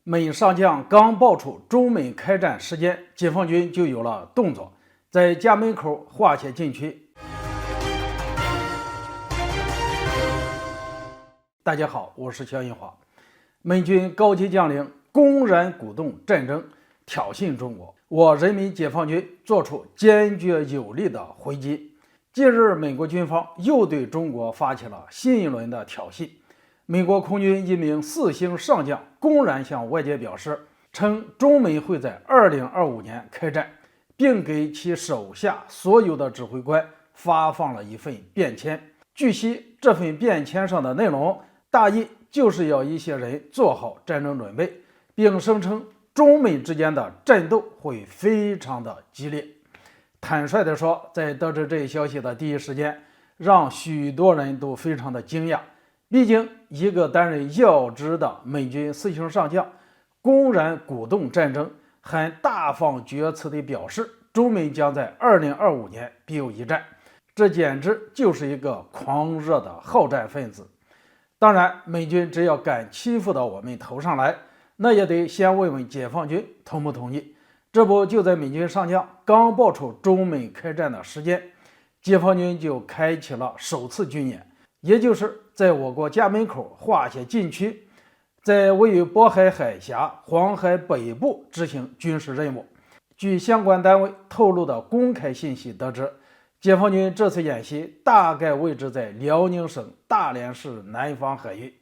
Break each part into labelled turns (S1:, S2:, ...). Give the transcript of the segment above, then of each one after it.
S1: 美上将刚爆出中美开战时间，解放军就有了动作，在家门口划下禁区。大家好，我是肖银华。美军高级将领公然鼓动战争，挑衅中国，我人民解放军作出坚决有力的回击。近日，美国军方又对中国发起了新一轮的挑衅。美国空军一名4星上将公然向外界表示，称中美会在2025年开战，并给其手下所有的指挥官发放了一份便签。据悉，这份便签上的内容大意就是要一些人做好战争准备，并声称中美之间的战斗会非常的激烈。坦率地说，在得知这一消息的第一时间，让许多人都非常的惊讶。毕竟，一个担任要职的美军4星上将，公然鼓动战争，还大放厥词地表示，中美将在2025年必有一战，这简直就是一个狂热的好战分子。当然，美军只要敢欺负到我们头上来，那也得先问问解放军同不同意。这不，就在美军上将刚爆出中美开战的时间，解放军就开启了首次军演，也就是在我国家门口划下禁区，在位于渤海海峡、黄海北部执行军事任务。据相关单位透露的公开信息得知，解放军这次演习大概位置在辽宁省大连市南方海域，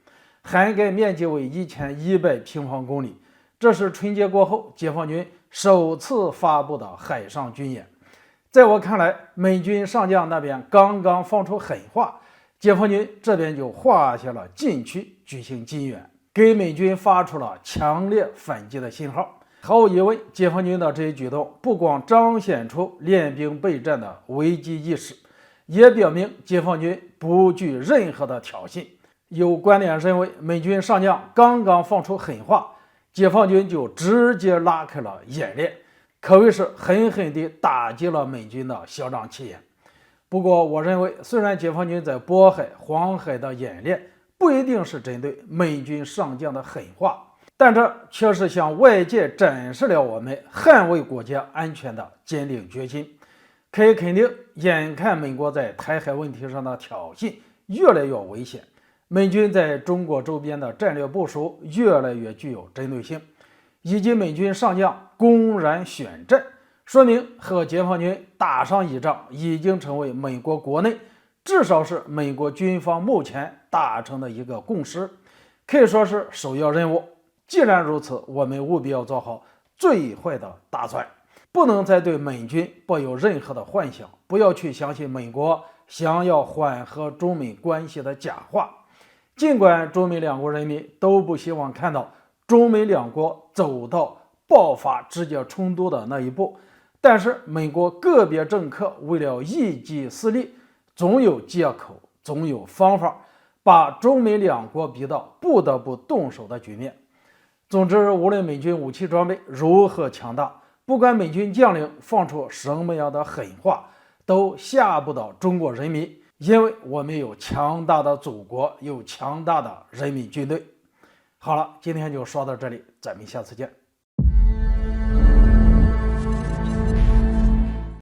S1: 涵盖面积为1100平方公里。这是春节过后解放军首次发布的海上军演。在我看来，美军上将那边刚刚放出狠话，解放军这边就划下了禁区举行军演，给美军发出了强烈反击的信号。毫无疑问，解放军的这一举动不光彰显出练兵备战的危机意识，也表明解放军不惧任何的挑衅。有观点认为，美军上将刚刚放出狠话，解放军就直接拉开了演练，可谓是狠狠地打击了美军的嚣张气焰。不过，我认为，虽然解放军在渤海、黄海的演练不一定是针对美军上将的狠话，但这却是向外界展示了我们捍卫国家安全的坚定决心。可以肯定，眼看美国在台海问题上的挑衅越来越危险，美军在中国周边的战略部署越来越具有针对性，以及美军上将公然选战，说明和解放军打上一仗已经成为美国国内，至少是美国军方目前达成的一个共识，可以说是首要任务。既然如此，我们务必要做好最坏的打算，不能再对美军抱有任何的幻想，不要去相信美国想要缓和中美关系的假话。尽管中美两国人民都不希望看到中美两国走到爆发直接冲突的那一步，但是美国个别政客为了一己私利，总有借口，总有方法，把中美两国逼到不得不动手的局面。总之，无论美军武器装备如何强大，不管美军将领放出什么样的狠话，都吓不倒中国人民，因为我们有强大的祖国，有强大的人民军队。好了，今天就说到这里，咱们下次见。